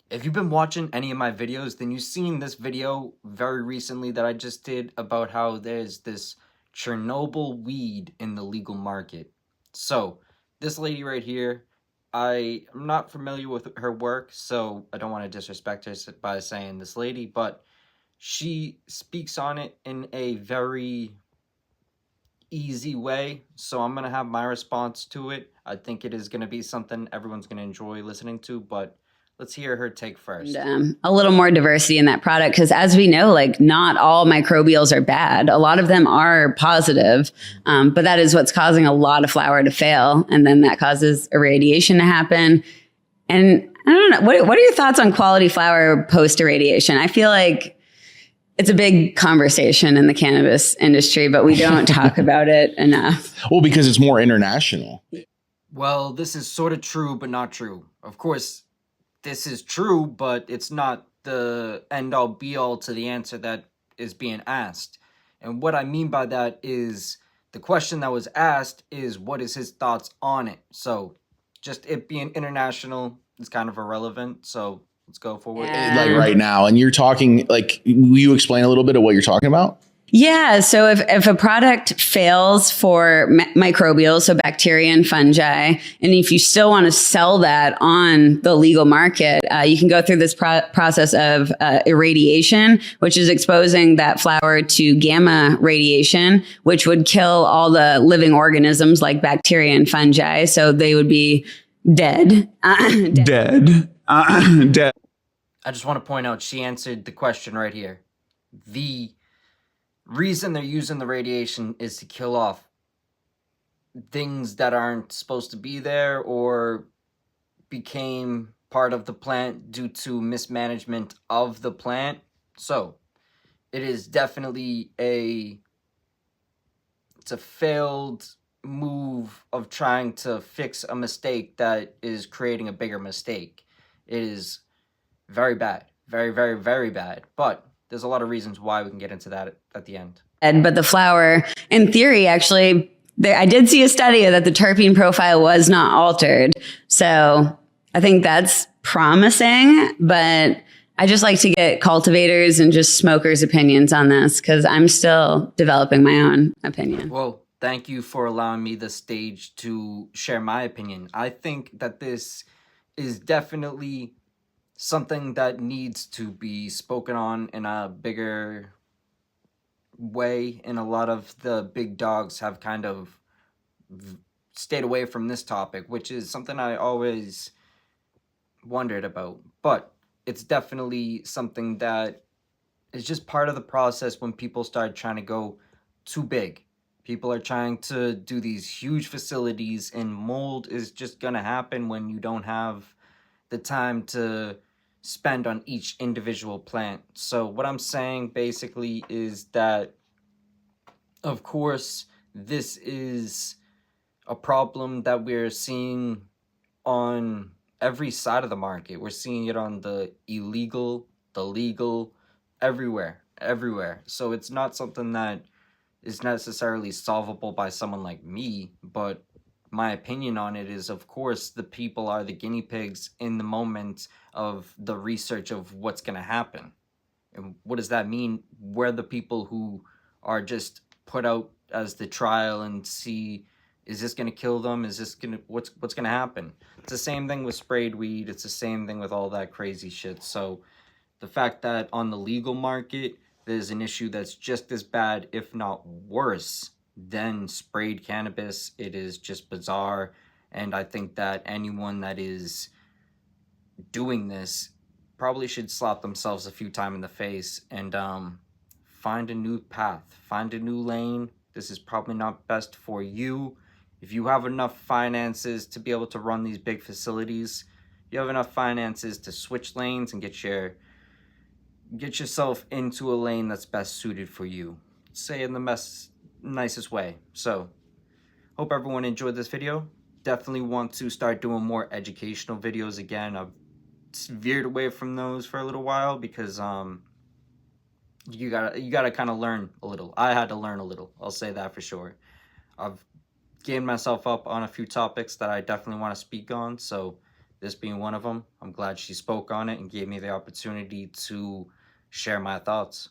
If you've been watching any of my videos, then you've seen this video very recently that I just did about how there's this Chernobyl weed in the legal market. So, this lady right here, I am not familiar with her work, so I don't want to disrespect her by saying this lady, but she speaks on it in a very easy way. So I'm going to have my response to it. I think it is going to be something everyone's going to enjoy listening to, but let's hear her take first. And a little more diversity in that product, because as we know, like not all microbials are bad. A lot of them are positive, but that is what's causing a lot of flour to fail, and then that causes irradiation to happen. And I don't know, what are your thoughts on quality flour post irradiation? I feel like it's a big conversation in the cannabis industry, but we don't talk about it enough. Well, because it's more international. Well, this is sort of true, but not true. Of course, this is true, but it's not the end-all be-all to the answer that is being asked. And what I mean by that is the question that was asked is what is his thoughts on it? So just it being international is kind of irrelevant. So let's go forward. Like right now. And you're talking, like, will you explain a little bit of what you're talking about? Yeah. So if a product fails for microbials, so bacteria and fungi, and if you still want to sell that on the legal market, you can go through this process of irradiation, which is exposing that flour to gamma radiation, which would kill all the living organisms like bacteria and fungi. So they would be dead. Dead. I just want to point out she answered the question right here. The reason they're using the radiation is to kill off things that aren't supposed to be there or became part of the plant due to mismanagement of the plant. So it is definitely it's a failed move of trying to fix a mistake that is creating a bigger mistake. It is very bad. Very, very, very bad. But there's a lot of reasons why. We can get into that at the end. But the flour, in theory, actually, I did see a study that the terpene profile was not altered. So I think that's promising, but I just like to get cultivators and just smokers' opinions on this because I'm still developing my own opinion. Well, thank you for allowing me the stage to share my opinion. I think that this is definitely something that needs to be spoken on in a bigger way, and a lot of the big dogs have kind of stayed away from this topic, which is something I always wondered about. But it's definitely something that is just part of the process when people start trying to go too big. People are trying to do these huge facilities, and mold is just gonna happen when you don't have the time to spend on each individual plant. So what I'm saying basically is that, of course, this is a problem that we're seeing on every side of the market. We're seeing it on the illegal, the legal, everywhere. So it's not something that is necessarily solvable by someone like me, but my opinion on it is, of course, the people are the guinea pigs in the moment of the research of what's going to happen. And what does that mean? We're the people who are just put out as the trial and see, is this going to kill them? Is this going to, what's going to happen? It's the same thing with sprayed weed. It's the same thing with all that crazy shit. So the fact that on the legal market, there's an issue that's just as bad, if not worse, than sprayed cannabis, it is just bizarre. And I think that anyone that is doing this probably should slap themselves a few times in the face and find a new path, find a new lane. This is probably not best for you. If you have enough finances to be able to run these big facilities, you have enough finances to switch lanes and get yourself into a lane that's best suited for you. Say in the nicest way. So hope everyone enjoyed this video. Definitely want to start doing more educational videos again. I've veered away from those for a little while because you gotta kind of learn a little. I had to learn a little, I'll say that for sure. I've gained myself up on a few topics that I definitely want to speak on, so this being one of them. I'm glad she spoke on it and gave me the opportunity to share my thoughts.